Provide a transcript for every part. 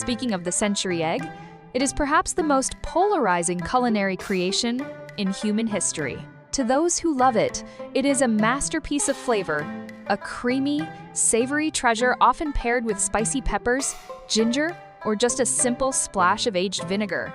Speaking of the century egg, it is perhaps the most polarizing culinary creation in human history. To those who love it, it is a masterpiece of flavor, a creamy, savory treasure often paired with spicy peppers, ginger, or just a simple splash of aged vinegar.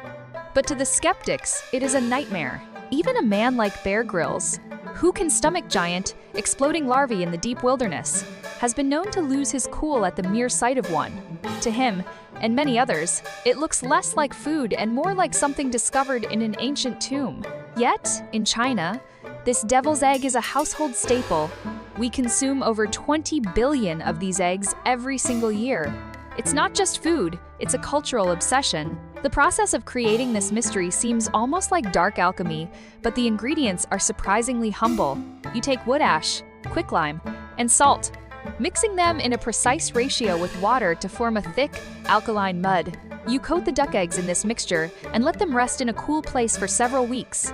But to the skeptics, it is a nightmare. Even a man like Bear Grylls, who can stomach giant, exploding larvae in the deep wilderness, has been known to lose his cool at the mere sight of one. To him, and many others, it looks less like food and more like something discovered in an ancient tomb. Yet, in China, this devil's egg is a household staple. We consume over 20 billion of these eggs every single year. It's not just food, it's a cultural obsession. The process of creating this mystery seems almost like dark alchemy, but the ingredients are surprisingly humble. You take wood ash, quicklime, and salt, mixing them in a precise ratio with water to form a thick, alkaline mud. You coat the duck eggs in this mixture and let them rest in a cool place for several weeks.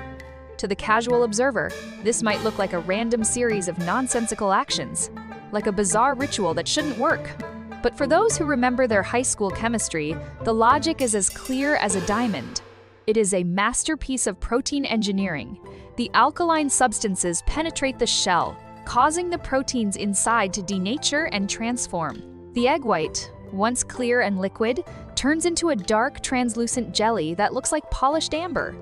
To the casual observer, this might look like a random series of nonsensical actions, like a bizarre ritual that shouldn't work. But for those who remember their high school chemistry, the logic is as clear as a diamond. It is a masterpiece of protein engineering. The alkaline substances penetrate the shell, causing the proteins inside to denature and transform. The egg white, once clear and liquid, turns into a dark, translucent jelly that looks like polished amber.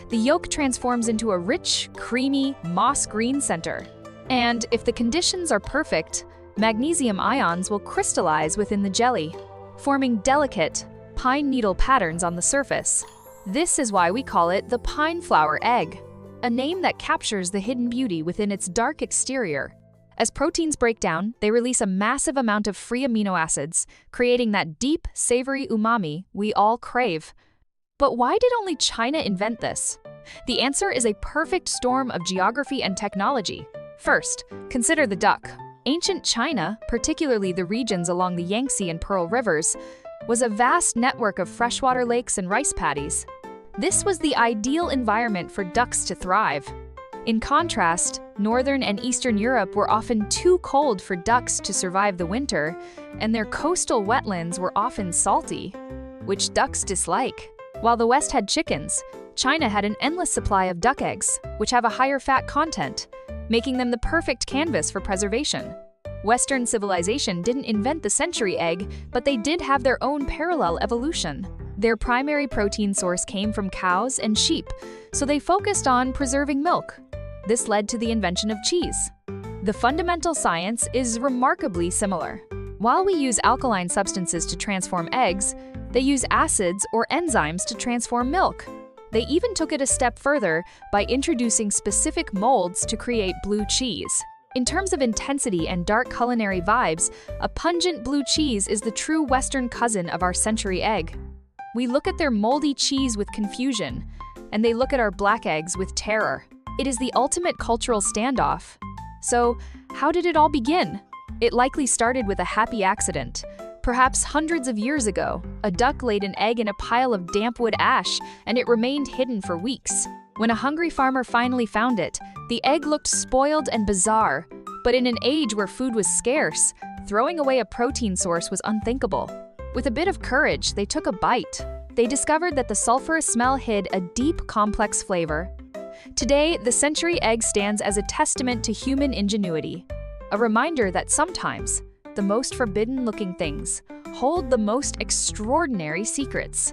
The yolk transforms into a rich, creamy, moss-green center. And if the conditions are perfect, magnesium ions will crystallize within the jelly, forming delicate, pine needle patterns on the surface. This is why we call it the pine flower egg, a name that captures the hidden beauty within its dark exterior. As proteins break down, they release a massive amount of free amino acids, creating that deep, savory umami we all crave. But why did only China invent this? The answer is a perfect storm of geography and technology. First, consider the duck. Ancient China, particularly the regions along the Yangtze and Pearl rivers, was a vast network of freshwater lakes and rice paddies. This was the ideal environment for ducks to thrive. In contrast, northern and eastern Europe were often too cold for ducks to survive the winter, and their coastal wetlands were often salty, which ducks dislike. While the West had chickens, China had an endless supply of duck eggs, which have a higher fat content, making them the perfect canvas for preservation. Western civilization didn't invent the century egg, but they did have their own parallel evolution. Their primary protein source came from cows and sheep, so they focused on preserving milk. This led to the invention of cheese. The fundamental science is remarkably similar. While we use alkaline substances to transform eggs, they use acids or enzymes to transform milk. They even took it a step further by introducing specific molds to create blue cheese. In terms of intensity and dark culinary vibes, a pungent blue cheese is the true Western cousin of our century egg. We look at their moldy cheese with confusion, and they look at our black eggs with terror. It is the ultimate cultural standoff. So, how did it all begin? It likely started with a happy accident. Perhaps hundreds of years ago, a duck laid an egg in a pile of damp wood ash, and it remained hidden for weeks. When a hungry farmer finally found it, the egg looked spoiled and bizarre. But in an age where food was scarce, throwing away a protein source was unthinkable. With a bit of courage, they took a bite. They discovered that the sulfurous smell hid a deep, complex flavor. Today, the century egg stands as a testament to human ingenuity, a reminder that sometimes the most forbidden-looking things hold the most extraordinary secrets.